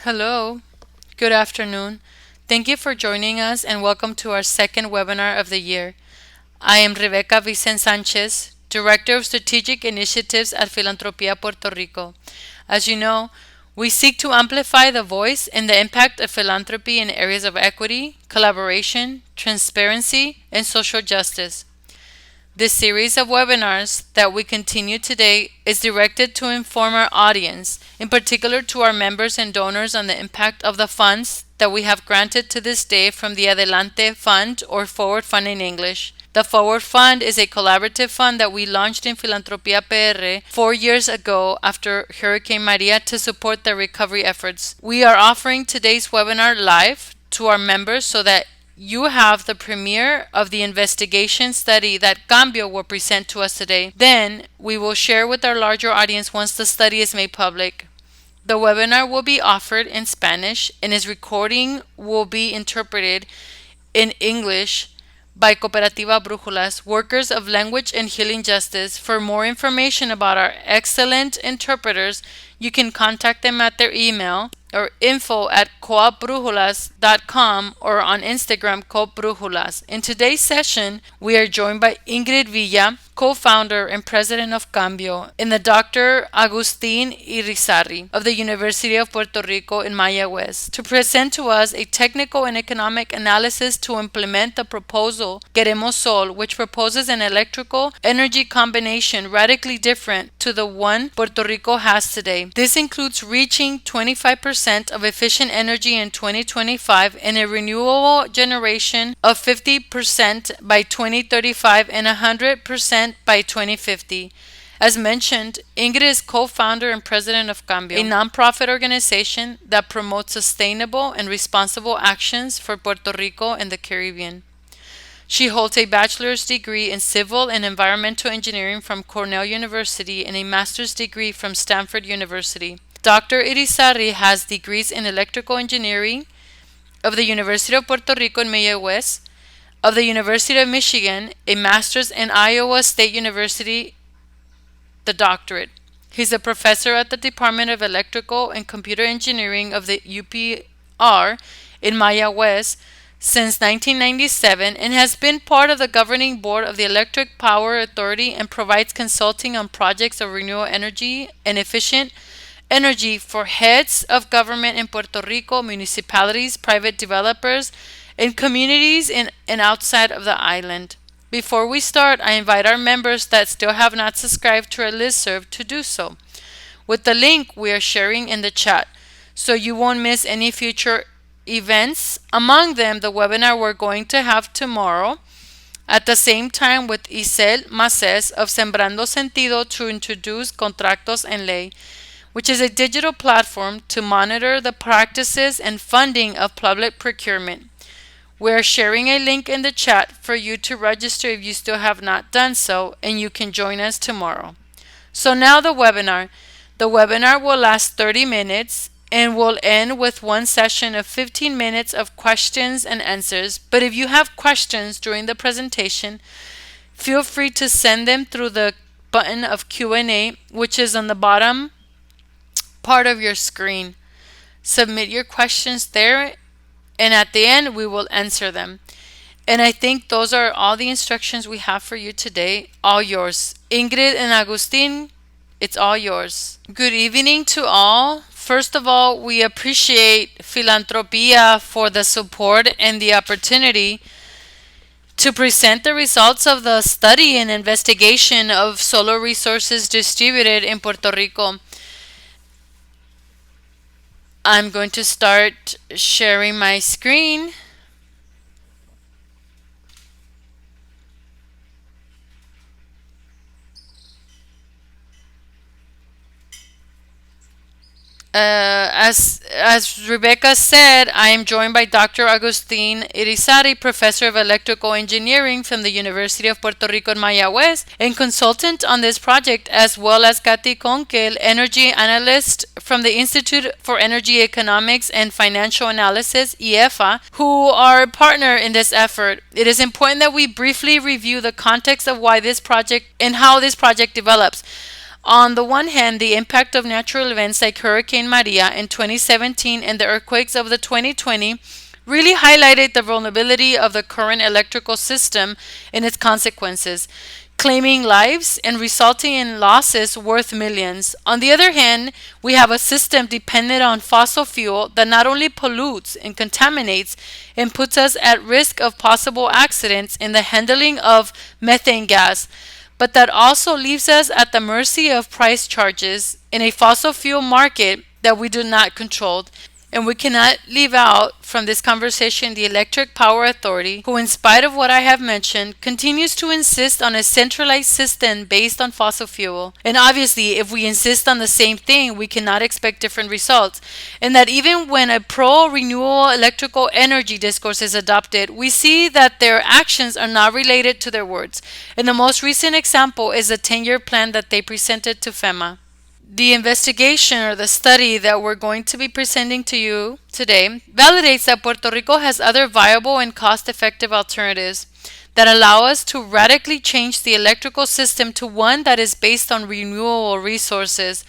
Hello, good afternoon. Thank you for joining us and welcome to our second webinar of the year. I am Rebecca Vicen Sanchez, Director of Strategic Initiatives at Filantropía Puerto Rico. As you know, we seek to amplify the voice and the impact of philanthropy in areas of equity, collaboration, transparency, and social justice. This series of webinars that we continue today is directed to inform our audience, in particular to our members and donors, on the impact of the funds that we have granted to this day from the Adelante Fund, or Forward Fund in English. The Forward Fund is a collaborative fund that we launched in Filantropía PR 4 years ago after Hurricane Maria to support the recovery efforts. We are offering today's webinar live to our members so that you have the premiere of the investigation study that Cambio will present to us today. Then we will share with our larger audience once the study is made public. The webinar will be offered in Spanish and its recording will be interpreted in English by Cooperativa Brújulas, Workers of Language and Healing Justice. For more information about our excellent interpreters, you can contact them at their email or info@coopbrujulas.com or on Instagram, coopbrujulas. In today's session, we are joined by Ingrid Vila, co-founder and president of Cambio, and the Dr. Agustín Irizarry of the University of Puerto Rico in Mayagüez to present to us a technical and economic analysis to implement the proposal Queremos Sol, which proposes an electrical energy combination radically different to the one Puerto Rico has today. This includes reaching 25% of efficient energy in 2025 and a renewable generation of 50% by 2035 and 100% by 2050. As mentioned, Ingrid is co-founder and president of Cambio, a nonprofit organization that promotes sustainable and responsible actions for Puerto Rico and the Caribbean. She holds a bachelor's degree in civil and environmental engineering from Cornell University and a master's degree from Stanford University. Dr. Irizarry has degrees in electrical engineering of the University of Puerto Rico in Mayagüez, of the University of Michigan, a master's in Iowa State University, the doctorate. He's a professor at the Department of Electrical and Computer Engineering of the UPR in Mayagüez since 1997 and has been part of the governing board of the Electric Power Authority and provides consulting on projects of renewable energy and efficient energy for heads of government in Puerto Rico, municipalities, private developers, and communities in and outside of the island. Before we start, I invite our members that still have not subscribed to our listserv to do so with the link we are sharing in the chat so you won't miss any future events, among them the webinar we're going to have tomorrow at the same time with Isel Macés of Sembrando Sentido to introduce Contratos en Ley, which is a digital platform to monitor the practices and funding of public procurement. We are sharing a link in the chat for you to register if you still have not done so, and you can join us tomorrow. So now the webinar. The webinar will last 30 minutes and will end with one session of 15 minutes of questions and answers. But if you have questions during the presentation, feel free to send them through the button of Q&A, which is on the bottom part of your screen. Submit your questions there, and at the end we will answer them. And I think those are all the instructions we have for you today. All yours. Ingrid and Agustín, it's all yours. Good evening to all. First of all, we appreciate Filantropía for the support and the opportunity to present the results of the study and investigation of solar resources distributed in Puerto Rico. I'm going to start sharing my screen. As Rebecca said, I am joined by Dr. Agustín Irizarry, Professor of Electrical Engineering from the University of Puerto Rico in Mayagüez, and consultant on this project, as well as Katy Conkel, Energy Analyst from the Institute for Energy Economics and Financial Analysis, IEFA, who are a partner in this effort. It is important that we briefly review the context of why this project and how this project develops. On the one hand, the impact of natural events like Hurricane Maria in 2017 and the earthquakes of the 2020 really highlighted the vulnerability of the current electrical system and its consequences, claiming lives and resulting in losses worth millions. On the other hand, we have a system dependent on fossil fuel that not only pollutes and contaminates and puts us at risk of possible accidents in the handling of methane gas, but that also leaves us at the mercy of price charges in a fossil fuel market that we do not control. And we cannot leave out from this conversation the Electric Power Authority, who, in spite of what I have mentioned, continues to insist on a centralized system based on fossil fuel. And obviously, if we insist on the same thing, we cannot expect different results. And that even when a pro-renewable electrical energy discourse is adopted, we see that their actions are not related to their words. And the most recent example is the 10-year plan that they presented to FEMA. The investigation or the study that we're going to be presenting to you today validates that Puerto Rico has other viable and cost-effective alternatives that allow us to radically change the electrical system to one that is based on renewable resources,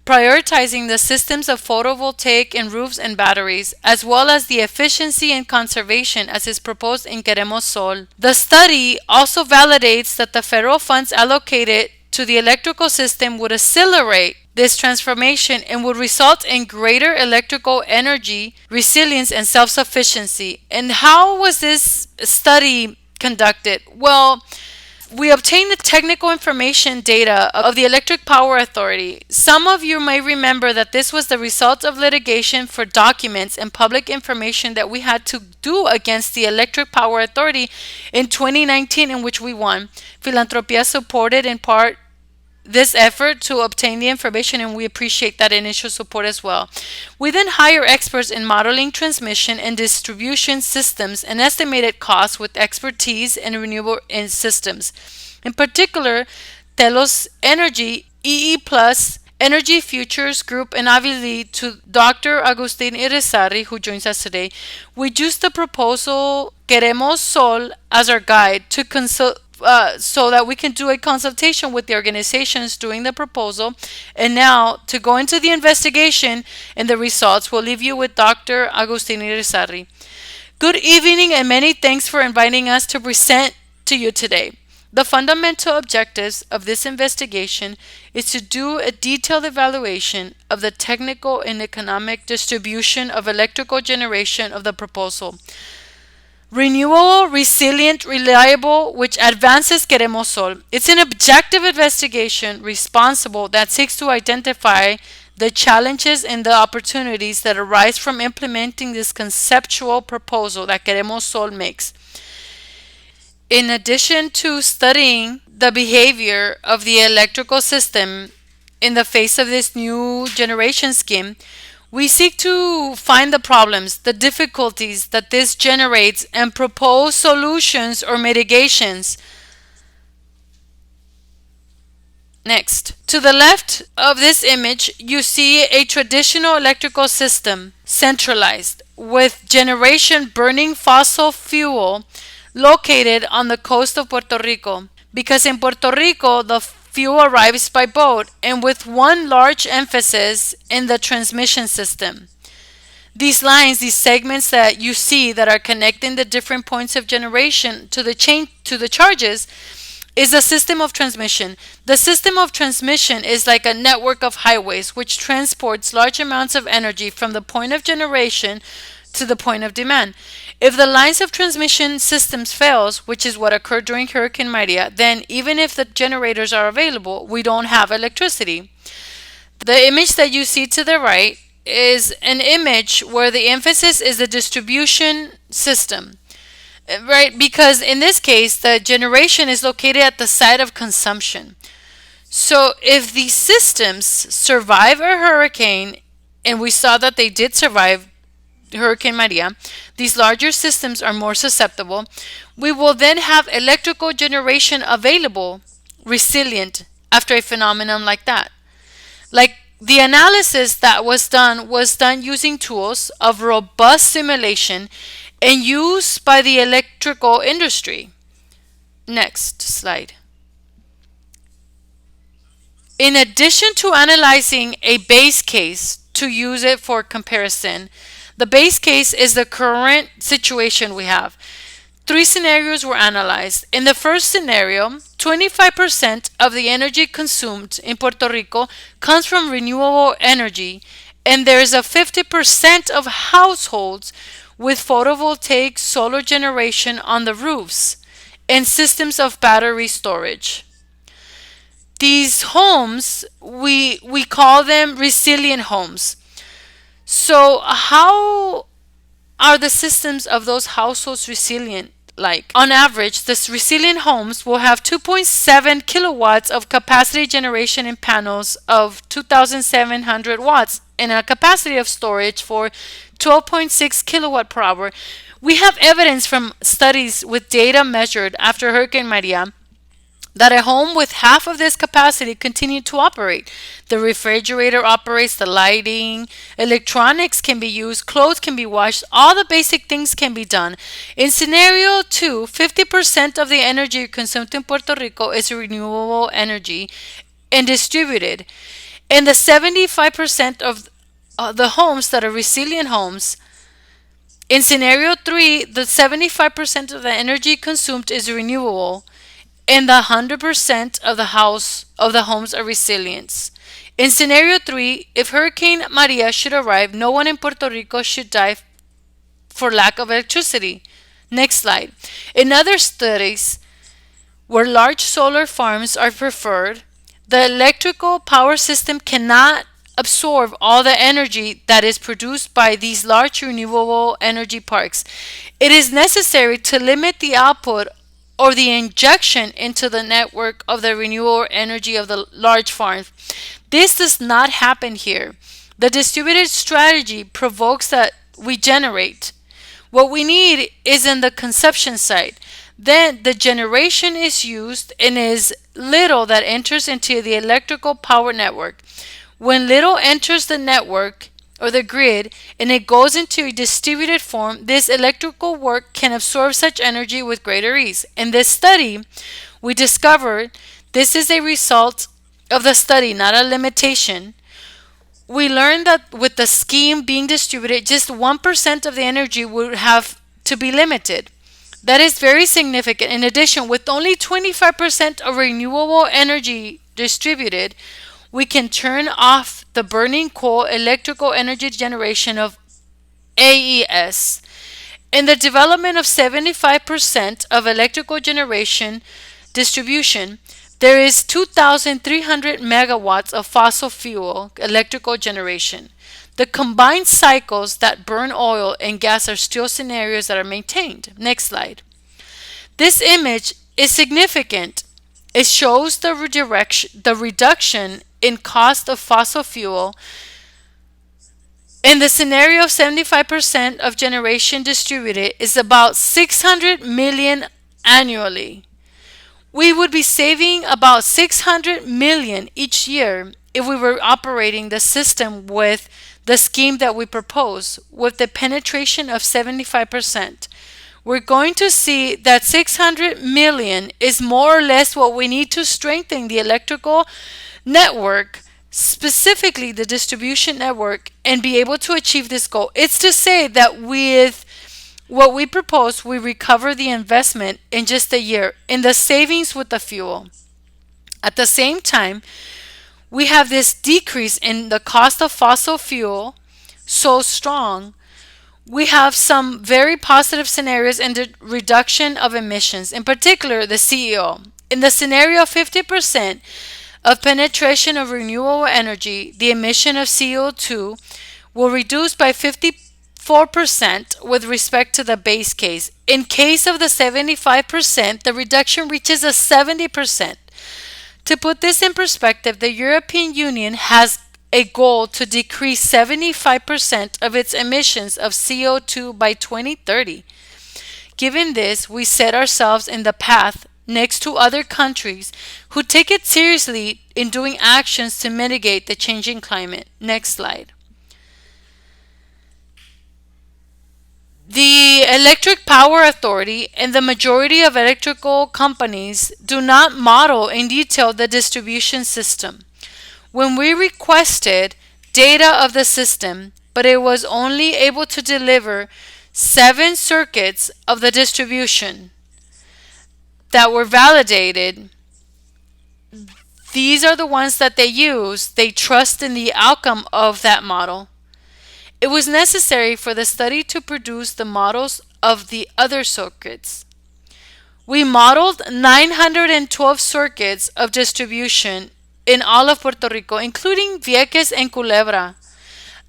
prioritizing the systems of photovoltaic and roofs and batteries, as well as the efficiency and conservation as is proposed in Queremos Sol. The study also validates that the federal funds allocated to the electrical system would accelerate this transformation and would result in greater electrical energy, resilience, and self-sufficiency. And how was this study conducted? Well, we obtained the technical information data of the Electric Power Authority. Some of you may remember that this was the result of litigation for documents and public information that we had to do against the Electric Power Authority in 2019, in which we won. Philanthropia supported in part this effort to obtain the information, and we appreciate that initial support as well. We then hire experts in modeling transmission and distribution systems and estimated costs with expertise in renewable systems. In particular, Telos Energy, EE Plus, Energy Futures Group, and obviously to Dr. Agustín Irizarry, who joins us today, we used the proposal Queremos Sol as our guide to consult so that we can do a consultation with the organizations doing the proposal. And now, to go into the investigation and the results, we'll leave you with Dr. Agustín Irizarry. Good evening, and many thanks for inviting us to present to you today. The fundamental objectives of this investigation is to do a detailed evaluation of the technical and economic distribution of electrical generation of the proposal. Renewable, resilient, reliable, which advances Queremos Sol. It's an objective investigation responsible that seeks to identify the challenges and the opportunities that arise from implementing this conceptual proposal that Queremos Sol makes. In addition to studying the behavior of the electrical system in the face of this new generation scheme, we seek to find the problems, the difficulties that this generates, and propose solutions or mitigations. Next, to the left of this image, you see a traditional electrical system, centralized, with generation burning fossil fuel located on the coast of Puerto Rico. Because in Puerto Rico, the fuel arrives by boat, and with one large emphasis in the transmission system. These lines, these segments that you see that are connecting the different points of generation to the charges, is a system of transmission. The system of transmission is like a network of highways which transports large amounts of energy from the point of generation to the point of demand. If the lines of transmission systems fails, which is what occurred during Hurricane Maria, then even if the generators are available, we don't have electricity. The image that you see to the right is an image where the emphasis is the distribution system, right? Because in this case, the generation is located at the site of consumption. So if these systems survive a hurricane, and we saw that they did survive Hurricane Maria, these larger systems are more susceptible. We will then have electrical generation available, resilient, after a phenomenon like that. Like the analysis that was done using tools of robust simulation and used by the electrical industry. Next slide. In addition to analyzing a base case to use it for comparison, the base case is the current situation we have. Three scenarios were analyzed. In the first scenario, 25% of the energy consumed in Puerto Rico comes from renewable energy, and there is a 50% of households with photovoltaic solar generation on the roofs and systems of battery storage. These homes, we call them resilient homes. So, how are the systems of those households resilient? Like, on average, this resilient homes will have 2.7 kilowatts of capacity generation in panels of 2,700 watts and a capacity of storage for 12.6 kilowatt per hour. We have evidence from studies with data measured after Hurricane Maria that a home with half of this capacity continued to operate. The refrigerator operates, the lighting, electronics can be used, clothes can be washed, all the basic things can be done. In scenario 2, 50% of the energy consumed in Puerto Rico is renewable energy and distributed. And the 75% of the homes that are resilient homes, in scenario 3, the 75% of the energy consumed is renewable and the 100% of the homes are resilient. In scenario 3, if Hurricane Maria should arrive, no one in Puerto Rico should die for lack of electricity. Next slide. In other studies where large solar farms are preferred, the electrical power system cannot absorb all the energy that is produced by these large renewable energy parks. It is necessary to limit the output or the injection into the network of the renewable energy of the large farms. This does not happen here. The distributed strategy provokes that we generate. What we need is in the consumption side. Then the generation is used and is little that enters into the electrical power network. When little enters the network or the grid and it goes into a distributed form, this electrical work can absorb such energy with greater ease. In this study, we discovered this is a result of the study, not a limitation. We learned that with the scheme being distributed, just 1% of the energy would have to be limited. That is very significant. In addition, with only 25% of renewable energy distributed, we can turn off the burning coal electrical energy generation of AES. In the development of 75% of electrical generation distribution, there is 2,300 megawatts of fossil fuel electrical generation. The combined cycles that burn oil and gas are still scenarios that are maintained. Next slide. This image is significant. It shows the reduction in cost of fossil fuel. In the scenario of 75% of generation distributed is about 600 million annually. We would be saving about 600 million each year if we were operating the system with the scheme that we propose, with the penetration of 75%. We're going to see that 600 million is more or less what we need to strengthen the electrical network, specifically the distribution network, and be able to achieve this goal. It's to say that with what we propose, we recover the investment in just a year in the savings with the fuel. At the same time, we have this decrease in the cost of fossil fuel so strong. We have some very positive scenarios in the reduction of emissions, in particular the CEO. In the scenario of 50% of penetration of renewable energy, the emission of CO2 will reduce by 54% with respect to the base case. In case of the 75%, the reduction reaches a 70%. To put this in perspective, the European Union has a goal to decrease 75% of its emissions of CO2 by 2030. Given this, we set ourselves in the path next to other countries who take it seriously in doing actions to mitigate the changing climate. Next slide. The Electric Power Authority and the majority of electrical companies do not model in detail the distribution system. when we requested data of the system, but it was only able to deliver 7 circuits of the distribution that were validated. These are the ones that they use. They trust in the outcome of that model. It was necessary for the study to produce the models of the other circuits. We modeled 912 circuits of distribution in all of Puerto Rico, including Vieques and Culebra,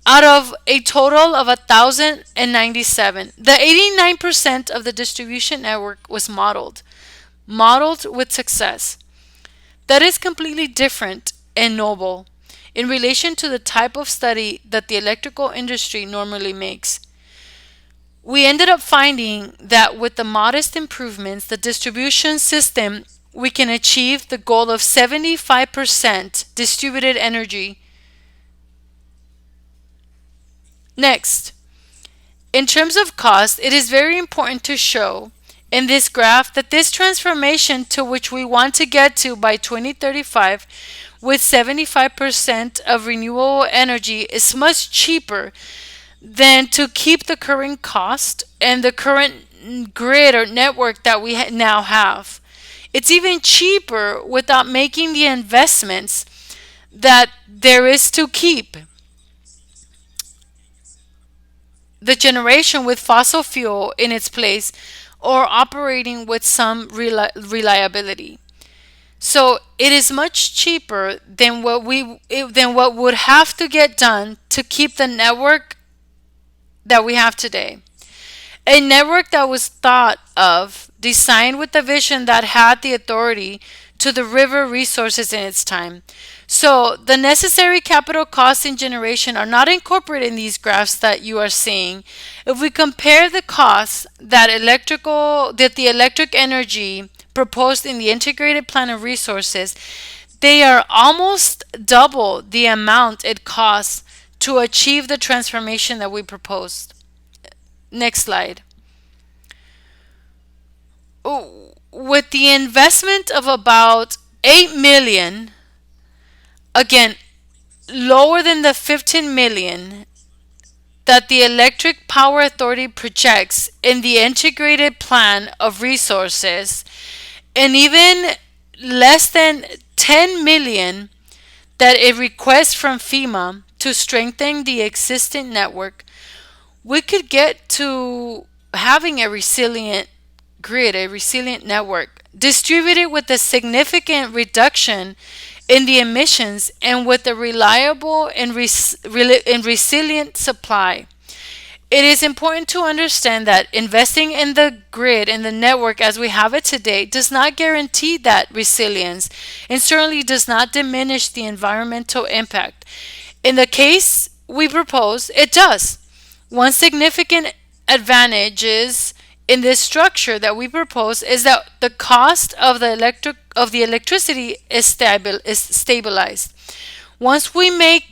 out of a total of 1,097. The 89% of the distribution network was modeled with success. That is completely different and noble in relation to the type of study that the electrical industry normally makes. We ended up finding that with the modest improvements, the distribution system, we can achieve the goal of 75% distributed energy. Next, in terms of cost, it is very important to show in this graph that this transformation to which we want to get to by 2035 with 75% of renewable energy is much cheaper than to keep the current cost and the current grid or network that we now have. It's even cheaper without making the investments that there is to keep the generation with fossil fuel in its place or operating with some reliability. So it is much cheaper than what would have to get done to keep the network that we have today. A network that was thought of, designed with the vision that had the authority to the river resources in its time. So the necessary capital costs in generation are not incorporated in these graphs that you are seeing. If we compare the costs that the electric energy proposed in the integrated plan of resources, they are almost double the amount it costs to achieve the transformation that we proposed. Next slide. With the investment of about 8 million, again, lower than the 15 million that the Electric Power Authority projects in the integrated plan of resources, and even less than 10 million that it requests from FEMA to strengthen the existing network, we could get to having a resilient grid, a resilient network, distributed with a significant reduction in the emissions and with a reliable and resilient supply. It is important to understand that investing in the grid and the network as we have it today does not guarantee that resilience and certainly does not diminish the environmental impact. In the case we propose, it does. One significant advantage in this structure that we propose is that the cost of the electricity is stabilized. Once we make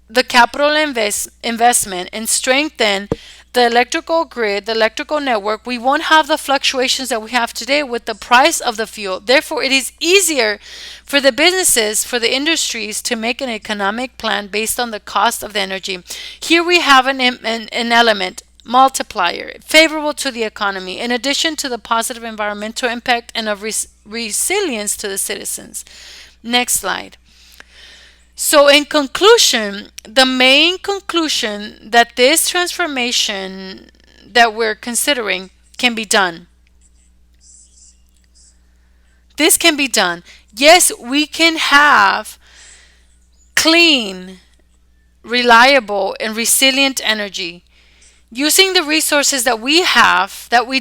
the capital investment and strengthen the electrical grid, the electrical network, we won't have the fluctuations that we have today with the price of the fuel. Therefore, it is easier for the businesses, for the industries to make an economic plan based on the cost of the energy. Here we have an element, multiplier, favorable to the economy, in addition to the positive environmental impact and of resilience to the citizens. Next slide. So in conclusion, the main conclusion that this transformation that we're considering can be done. This can be done. Yes, we can have clean, reliable, and resilient energy using the resources that we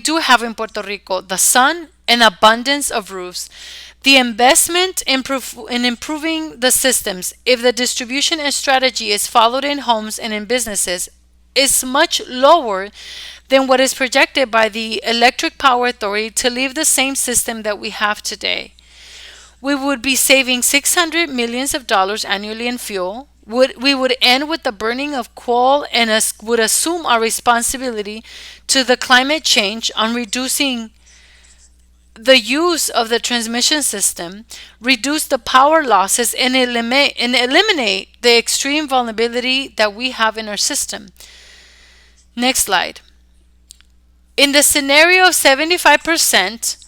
do have in Puerto Rico, the sun and abundance of roofs. The investment in improving the systems, if the distribution and strategy is followed in homes and in businesses, is much lower than what is projected by the Electric Power Authority to leave the same system that we have today. We would be saving $600 million annually in fuel. We would end with the burning of coal and would assume our responsibility to the climate change on reducing the use of the transmission system, reduce the power losses, and eliminate the extreme vulnerability that we have in our system. Next slide. In the scenario of 75%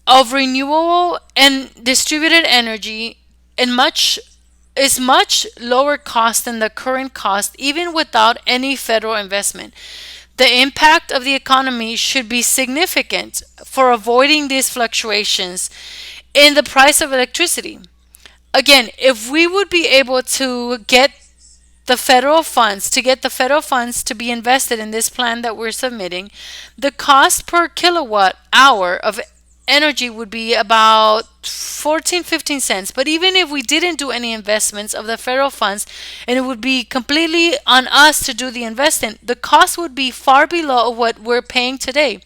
of renewable and distributed energy and much lower cost than the current cost, even without any federal investment. The impact of the economy should be significant for avoiding these fluctuations in the price of electricity. Again, if we would be able to get the federal funds to be invested in this plan that we're submitting, the cost per kilowatt hour of energy would be about 14-15 cents. But even if we didn't do any investments of the federal funds and it would be completely on us to do the investing, the cost would be far below what we're paying today.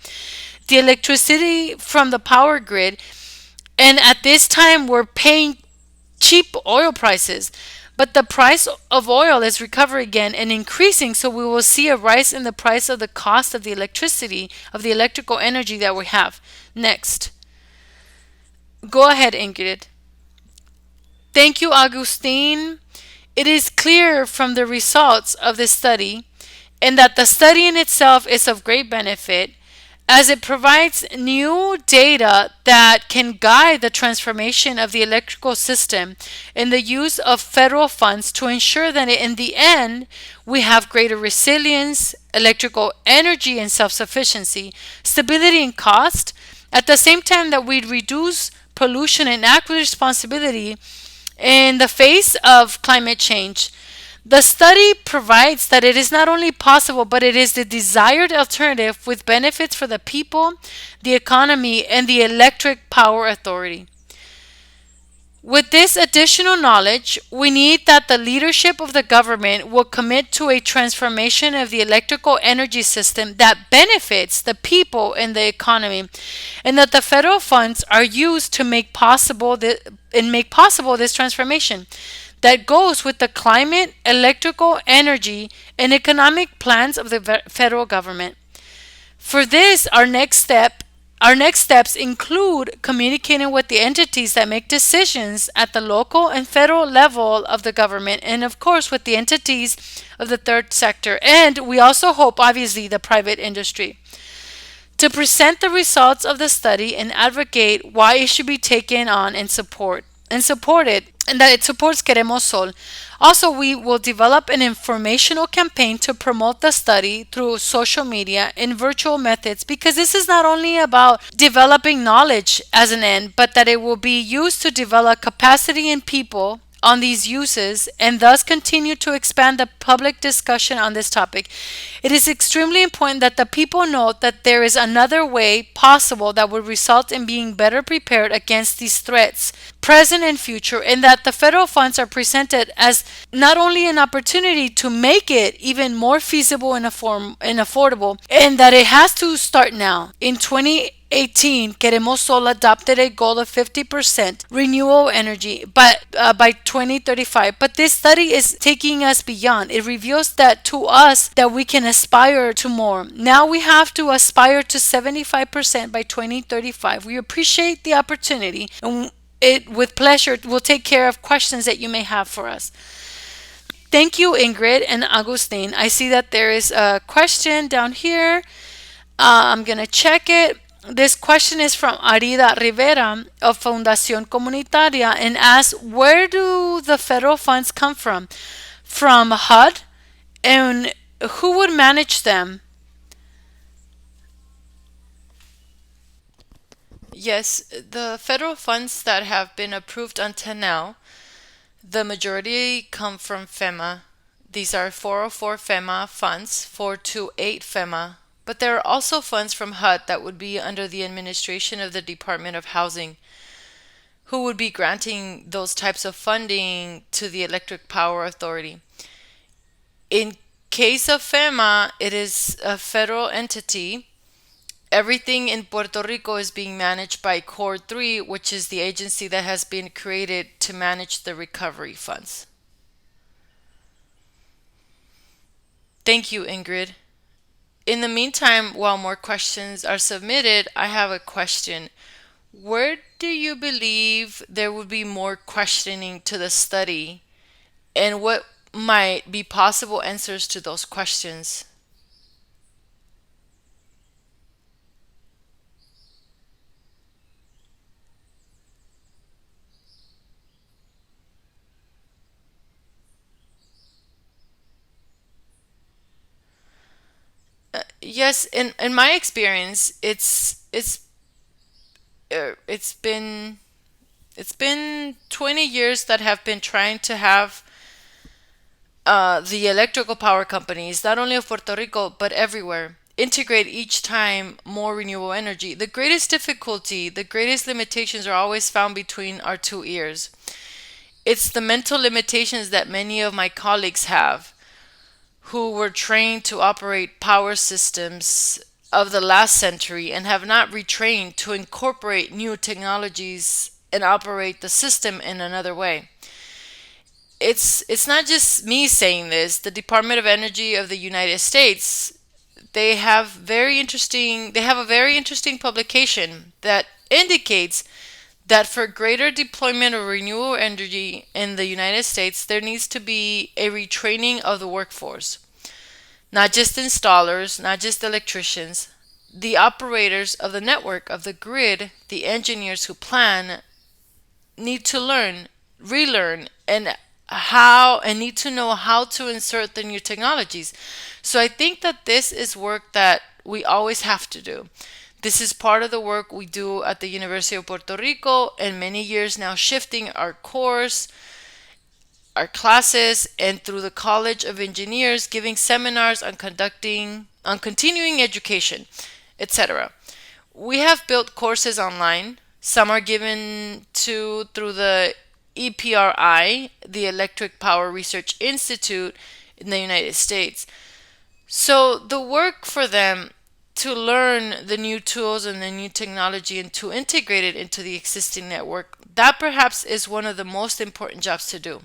The electricity from the power grid, and at this time we're paying cheap oil prices. But the price of oil is recovering again and increasing, so we will see a rise in the price of the cost of the electricity, of the electrical energy that we have. Next. Go ahead, Ingrid. Thank you, Agustín. It is clear from the results of this study, and that the study in itself is of great benefit, as it provides new data that can guide the transformation of the electrical system and the use of federal funds to ensure that in the end we have greater resilience, electrical energy and self-sufficiency, stability and cost, at the same time that we reduce pollution and act with responsibility in the face of climate change. The study provides that it is not only possible, but it is the desired alternative with benefits for the people, the economy, and the electric power authority. With this additional knowledge, we need that the leadership of the government will commit to a transformation of the electrical energy system that benefits the people and the economy, and that the federal funds are used to make possible this transformation that goes with the climate, electrical energy, and economic plans of the federal government. For this, our next steps include communicating with the entities that make decisions at the local and federal level of the government, and of course with the entities of the third sector, and we also hope obviously the private industry, to present the results of the study and advocate why it should be taken on and supported, and that it supports Queremos Sol. Also, we will develop an informational campaign to promote the study through social media and virtual methods, because this is not only about developing knowledge as an end, but that it will be used to develop capacity in people on these uses and thus continue to expand the public discussion on this topic. It is extremely important that the people know that there is another way possible that would result in being better prepared against these threats, present and future, and that the federal funds are presented as not only an opportunity to make it even more feasible and affordable, and that it has to start now. In 2018, Queremos Sol adopted a goal of 50% renewable energy by 2035. But this study is taking us beyond. It reveals that to us that we can aspire to more. Now we have to aspire to 75% by 2035. We appreciate the opportunity, and it with pleasure will take care of questions that you may have for us. Thank you, Ingrid and Agustín. I see that there is a question down here. I'm going to check it. This question is from Irizarry Rivera of Fundación Comunitaria and asks, where do the federal funds come from? From HUD? And who would manage them? Yes, the federal funds that have been approved until now, the majority come from FEMA. These are 404 FEMA funds, 428 FEMA. But there are also funds from HUD that would be under the administration of the Department of Housing, who would be granting those types of funding to the Electric Power Authority. In case of FEMA, it is a federal entity. Everything in Puerto Rico is being managed by Core 3, which is the agency that has been created to manage the recovery funds. Thank you, Ingrid. In the meantime, while more questions are submitted, I have a question. Where do you believe there would be more questioning to the study, and what might be possible answers to those questions? Yes, in my experience, it's been 20 years that have been trying to have the electrical power companies, not only of Puerto Rico, but everywhere, integrate each time more renewable energy. The greatest difficulty, the greatest limitations are always found between our two ears. It's the mental limitations that many of my colleagues have who were trained to operate power systems of the last century and have not retrained to incorporate new technologies and operate the system in another way. It's not just me saying this. The Department of Energy of the United States, they have a very interesting publication that indicates that for greater deployment of renewable energy in the United States, there needs to be a retraining of the workforce. Not just installers, not just electricians, the operators of the network, of the grid, the engineers who plan need to learn, relearn, and need to know how to insert the new technologies. So I think that this is work that we always have to do. This is part of the work we do at the University of Puerto Rico, and many years now shifting our course, our classes, and through the College of Engineers, giving seminars on continuing education, etc. We have built courses online. Some are given to through the EPRI, the Electric Power Research Institute in the United States. So the work for them to learn the new tools and the new technology and to integrate it into the existing network, that perhaps is one of the most important jobs to do.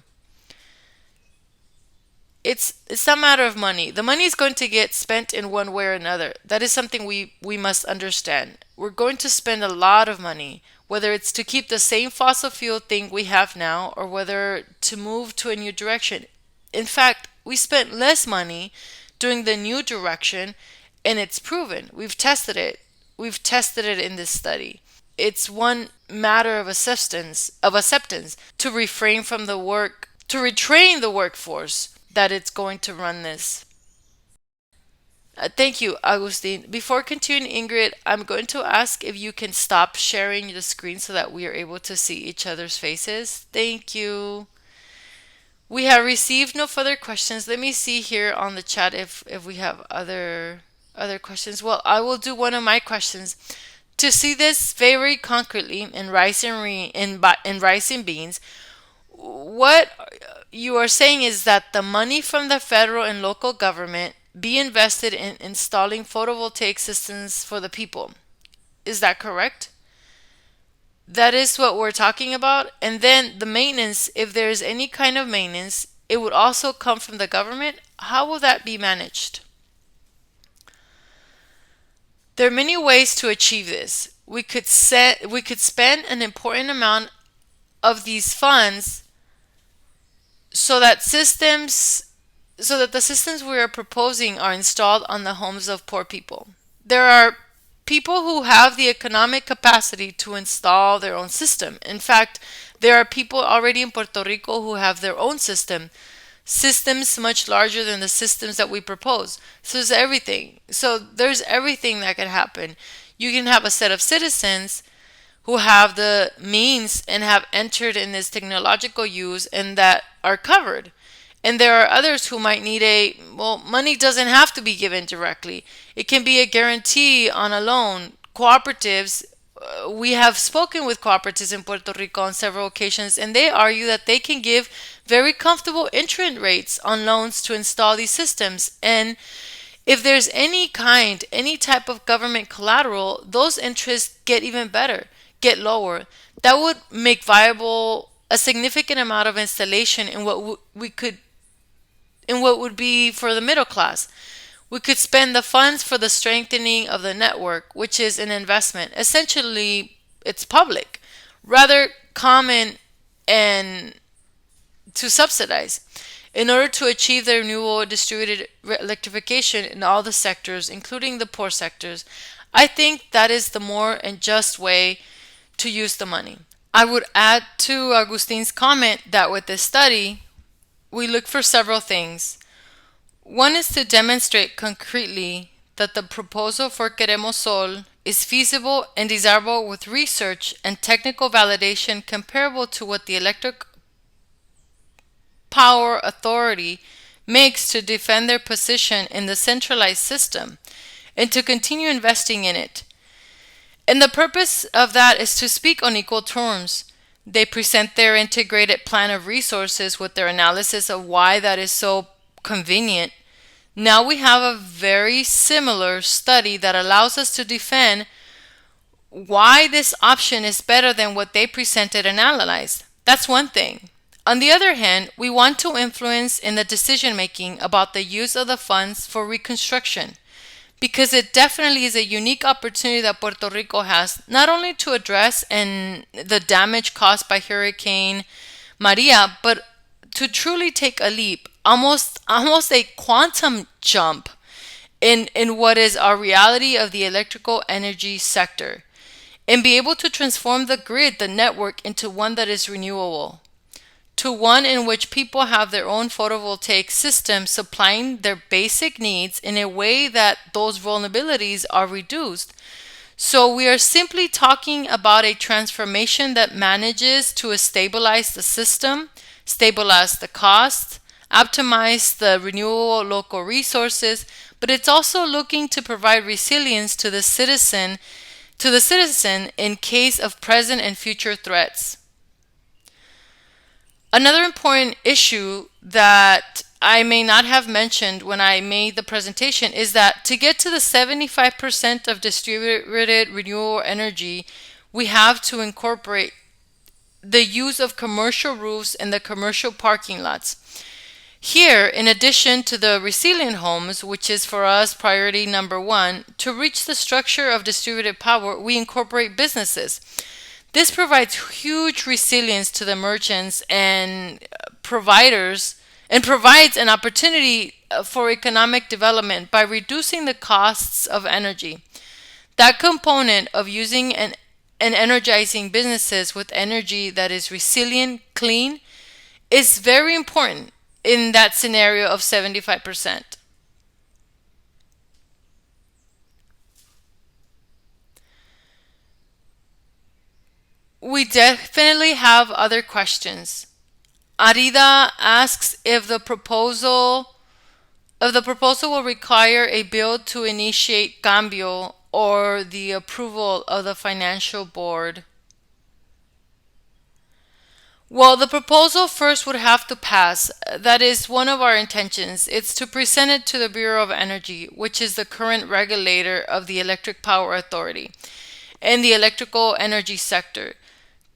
It's not a matter of money. The money is going to get spent in one way or another. That is something we must understand. We're going to spend a lot of money, whether it's to keep the same fossil fuel thing we have now or whether to move to a new direction. In fact, we spent less money doing the new direction, and it's proven. We've tested it. We've tested it in this study. It's one matter of acceptance to refrain from the work, to retrain the workforce that it's going to run this. Thank you, Agustin. Before continuing, Ingrid, I'm going to ask if you can stop sharing the screen so that we are able to see each other's faces. Thank you. We have received no further questions. Let me see here on the chat if we have other questions. Well, I will do one of my questions. To see this very concretely in rice and beans, what you are saying is that the money from the federal and local government be invested in installing photovoltaic systems for the people. Is that correct? That is what we're talking about. And then the maintenance, if there is any kind of maintenance, it would also come from the government. How will that be managed? There are many ways to achieve this. We could spend an important amount of these funds so that the systems we are proposing are installed on the homes of poor people. There are people who have the economic capacity to install their own system. In fact, there are people already in Puerto Rico who have their own systems much larger than the systems that we propose. So there's everything. That can happen. You can have a set of citizens who have the means and have entered in this technological use and that are covered. And there are others who might need money doesn't have to be given directly. It can be a guarantee on a loan. Cooperatives, we have spoken with cooperatives in Puerto Rico on several occasions, and they argue that they can give very comfortable interest rates on loans to install these systems. And if there's any type of government collateral, those interests get even better, get lower. That would make viable a significant amount of installation in what would be for the middle class. We could spend the funds for the strengthening of the network, which is an investment. Essentially, it's public, rather common and to subsidize. In order to achieve the renewable distributed electrification in all the sectors, including the poor sectors, I think that is the more and just way to use the money. I would add to Agustin's comment that with this study, we look for several things. One is to demonstrate concretely that the proposal for Queremos Sol is feasible and desirable with research and technical validation comparable to what the Electric Power Authority makes to defend their position in the centralized system and to continue investing in it. And the purpose of that is to speak on equal terms. They present their integrated plan of resources with their analysis of why that is so convenient. Now we have a very similar study that allows us to defend why this option is better than what they presented and analyzed. That's one thing. On the other hand, we want to influence in the decision making about the use of the funds for reconstruction, because it definitely is a unique opportunity that Puerto Rico has, not only to address the damage caused by Hurricane Maria, but to truly take a leap, almost a quantum jump in what is our reality of the electrical energy sector, and be able to transform the grid, the network, into one that is renewable, to one in which people have their own photovoltaic system supplying their basic needs in a way that those vulnerabilities are reduced. So we are simply talking about a transformation that manages to stabilize the system, stabilize the cost, optimize the renewable local resources, but it's also looking to provide resilience to the citizen in case of present and future threats. Another important issue that I may not have mentioned when I made the presentation is that to get to the 75% of distributed renewable energy, we have to incorporate the use of commercial roofs in the commercial parking lots. Here, in addition to the resilient homes, which is for us priority number one, to reach the structure of distributed power, we incorporate businesses. This provides huge resilience to the merchants and providers and provides an opportunity for economic development by reducing the costs of energy. That component of using and energizing businesses with energy that is resilient, clean, is very important in that scenario of 75%. We definitely have other questions. Arida asks if the proposal will require a bill to initiate Cambio or the approval of the financial board. Well, the proposal first would have to pass. That is one of our intentions. It's to present it to the Bureau of Energy, which is the current regulator of the Electric Power Authority and the electrical energy sector,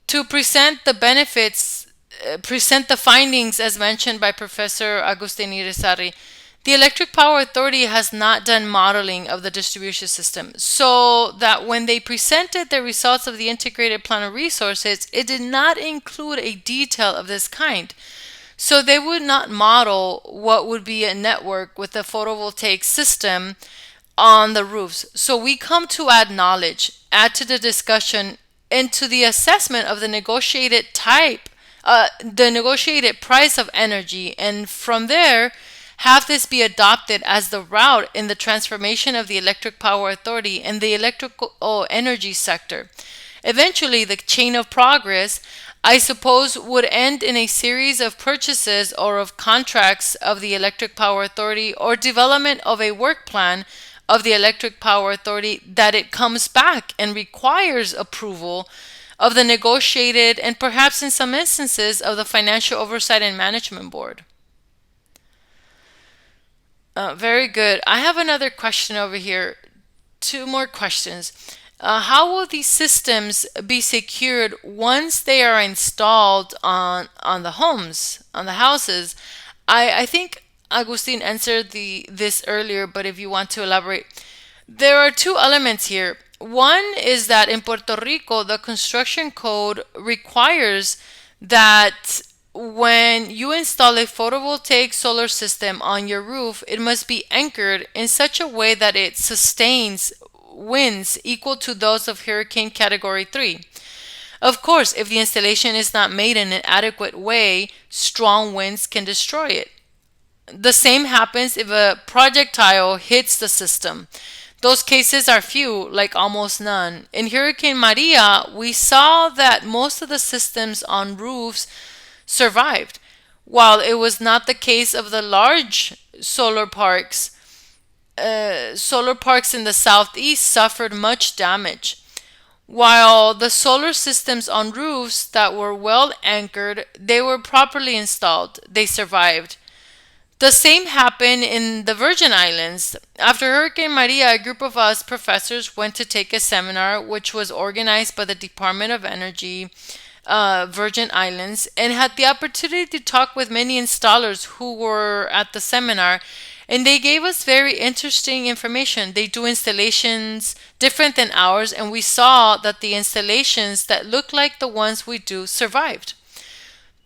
to present the benefits, present the findings as mentioned by Professor Agustín Irizarry. The Electric Power Authority has not done modeling of the distribution system, so that when they presented the results of the Integrated Plan of Resources, it did not include a detail of this kind. So they would not model what would be a network with a photovoltaic system on the roofs. So we come to add knowledge, add to the discussion, and to the assessment of the negotiated price of energy, and from there, have this be adopted as the route in the transformation of the Electric Power Authority and the electrical energy sector. Eventually, the chain of progress, I suppose, would end in a series of purchases or of contracts of the Electric Power Authority or development of a work plan of the Electric Power Authority that it comes back and requires approval of the negotiated and perhaps in some instances of the Financial Oversight and Management Board. Very good. I have another question over here. Two more questions. How will these systems be secured once they are installed on the homes, on the houses? I think Agustin answered this earlier, but if you want to elaborate, there are two elements here. One is that in Puerto Rico, the construction code requires that when you install a photovoltaic solar system on your roof, it must be anchored in such a way that it sustains winds equal to those of Hurricane Category 3. Of course, if the installation is not made in an adequate way, strong winds can destroy it. The same happens if a projectile hits the system. Those cases are few, like almost none. In Hurricane Maria, we saw that most of the systems on roofs survived, while it was not the case of the large solar parks. Solar parks in the southeast suffered much damage. While the solar systems on roofs that were well anchored, they were properly installed. They survived. The same happened in the Virgin Islands. After Hurricane Maria, a group of us professors went to take a seminar which was organized by the Department of Energy, Virgin Islands, and had the opportunity to talk with many installers who were at the seminar, and they gave us very interesting information. They do installations different than ours, and we saw that the installations that look like the ones we do survived.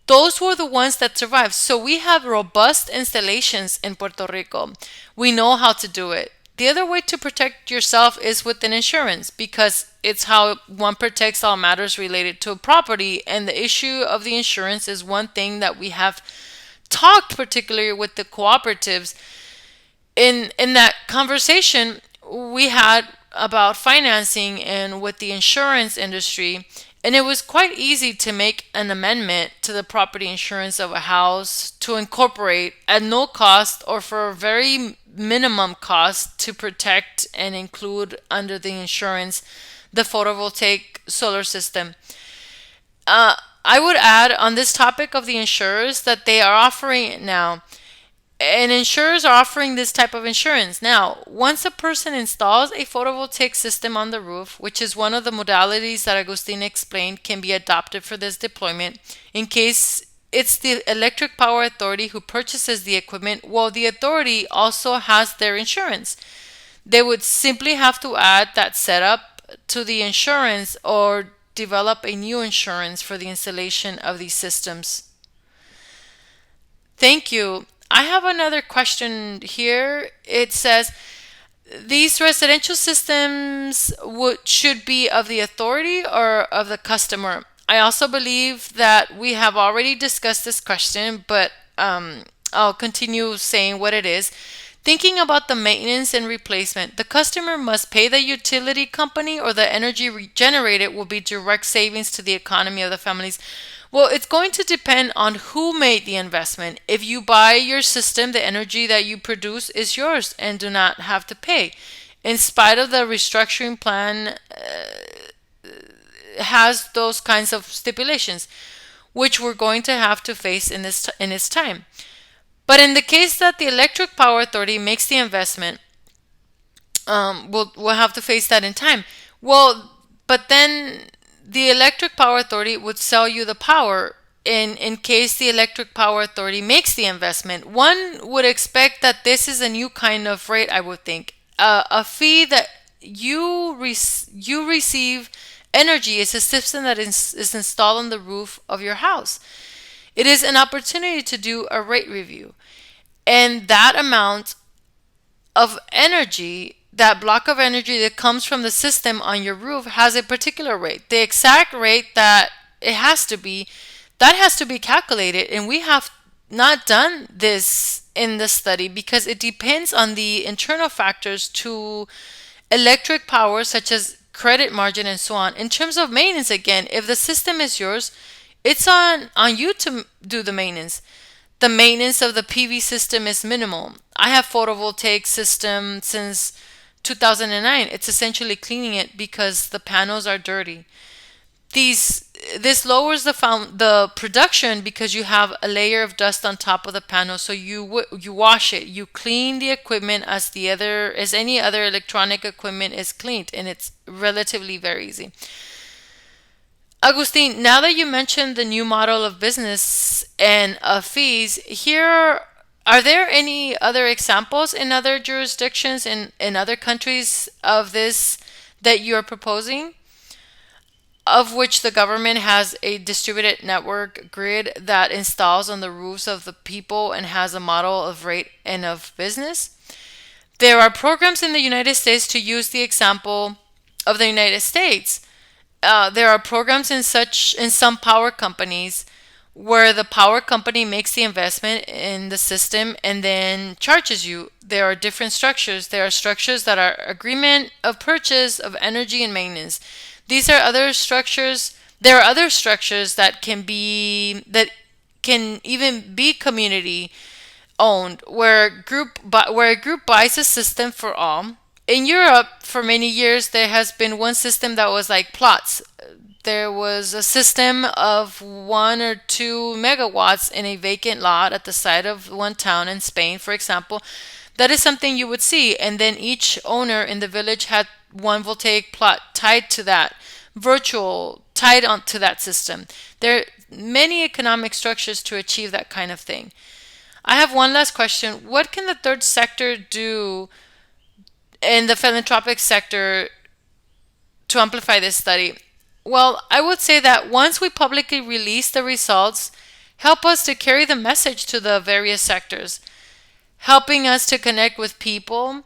Those were the ones that survived. So we have robust installations in Puerto Rico. We know how to do it. The other way to protect yourself is with an insurance, because it's how one protects all matters related to a property. And the issue of the insurance is one thing that we have talked particularly with the cooperatives. In that conversation we had about financing and with the insurance industry, and it was quite easy to make an amendment to the property insurance of a house to incorporate at no cost or for a very minimum cost to protect and include under the insurance the photovoltaic solar system. I would add on this topic of the insurers that they are offering it now. And insurers are offering this type of insurance. Now, once a person installs a photovoltaic system on the roof, which is one of the modalities that Agustin explained can be adopted for this deployment, in case it's the Electric Power Authority who purchases the equipment, well, the authority also has their insurance. They would simply have to add that setup to the insurance or develop a new insurance for the installation of these systems. Thank you. I have another question here. It says, these residential systems should be of the authority or of the customer? I also believe that we have already discussed this question, but I'll continue saying what it is. Thinking about the maintenance and replacement, the customer must pay the utility company, or the energy generated will be direct savings to the economy of the families? Well, it's going to depend on who made the investment. If you buy your system, the energy that you produce is yours and do not have to pay. In spite of the restructuring plan has those kinds of stipulations, which we're going to have to face in this time. But in the case that the Electric Power Authority makes the investment, we'll have to face that in time. Well, but then the Electric Power Authority would sell you the power in case the Electric Power Authority makes the investment. One would expect that this is a new kind of rate, I would think. A fee that you receive energy is a system that is installed on the roof of your house. It is an opportunity to do a rate review. And that amount of energy, that block of energy that comes from the system on your roof, has a particular rate. The exact rate that it has to be, that has to be calculated. And we have not done this in the study because it depends on the internal factors to electric power, such as credit margin and so on. In terms of maintenance, again, if the system is yours, it's on you to do the maintenance. The maintenance of the PV system is minimal. I have photovoltaic system since 2009. It's essentially cleaning it because the panels are dirty. This lowers the production because you have a layer of dust on top of the panel. So you wash it, you clean the equipment as any other electronic equipment is cleaned, and it's relatively very easy. Agustin, now that you mentioned the new model of business and of fees, here Are there any other examples in other jurisdictions in other countries of this that you're proposing, of which the government has a distributed network grid that installs on the roofs of the people and has a model of rate and of business? There are programs in the United States, to use the example of the United States. There are programs in some power companies where the power company makes the investment in the system and then charges you. There are different structures. There are structures that are agreement of purchase of energy and maintenance. These are other structures. There are other structures that can even be community owned, where a group buys a system for all. In Europe, for many years, there has been one system that was like plots. There was a system of 1 or 2 megawatts in a vacant lot at the side of one town in Spain, for example. That is something you would see. And then each owner in the village had one voltaic plot tied to that, virtual, tied onto that system. There are many economic structures to achieve that kind of thing. I have one last question. What can the third sector do in the philanthropic sector to amplify this study? Well, I would say that once we publicly release the results, help us to carry the message to the various sectors, helping us to connect with people,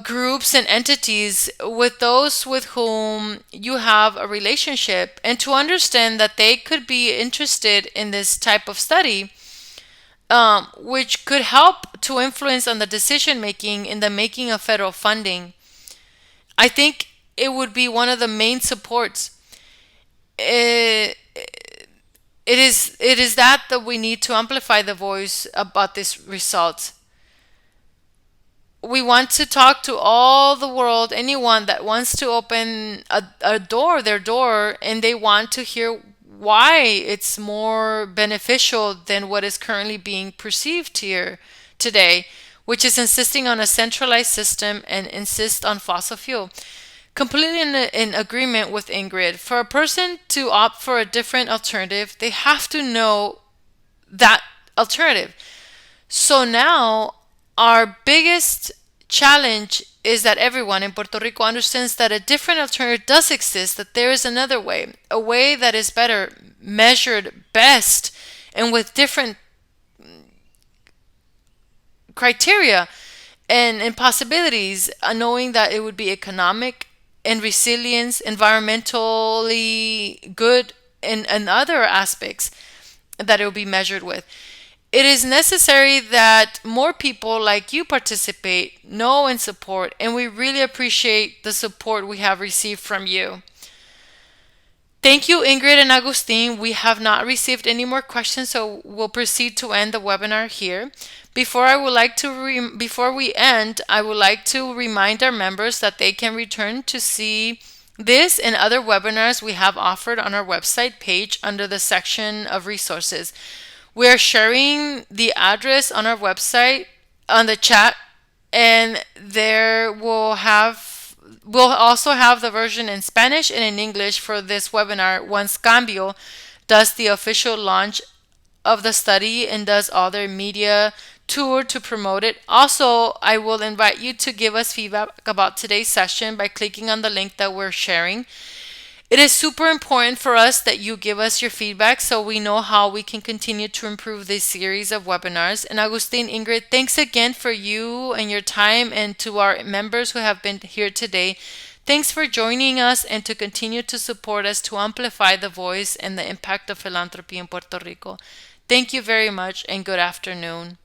groups, and entities, with those with whom you have a relationship, and to understand that they could be interested in this type of study, which could help to influence on the decision making in the making of federal funding. I think it would be one of the main supports. It, it is that we need to amplify the voice about this result. We want to talk to all the world, anyone that wants to open their door, and they want to hear why it's more beneficial than what is currently being perceived here today, which is insisting on a centralized system and insist on fossil fuel. Completely in agreement with Ingrid. For a person to opt for a different alternative, they have to know that alternative. So now, our biggest challenge is that everyone in Puerto Rico understands that a different alternative does exist, that there is another way, a way that is better, measured best, and with different criteria and possibilities, knowing that it would be economic and resilience, environmentally good, and other aspects that it will be measured with. It is necessary that more people like you participate, know, and support, and we really appreciate the support we have received from you. Thank you, Ingrid and Agustin. We have not received any more questions, so we'll proceed to end the webinar here. Before we end, I would like to remind our members that they can return to see this and other webinars we have offered on our website page under the section of resources. We are sharing the address on our website on the chat, and we'll also have the version in Spanish and in English for this webinar once Cambio does the official launch of the study and does all their media tour to promote it. Also, I will invite you to give us feedback about today's session by clicking on the link that we're sharing. It is super important for us that you give us your feedback so we know how we can continue to improve this series of webinars. And Agustin, Ingrid, thanks again for you and your time, and to our members who have been here today. Thanks for joining us and to continue to support us to amplify the voice and the impact of philanthropy in Puerto Rico. Thank you very much and good afternoon.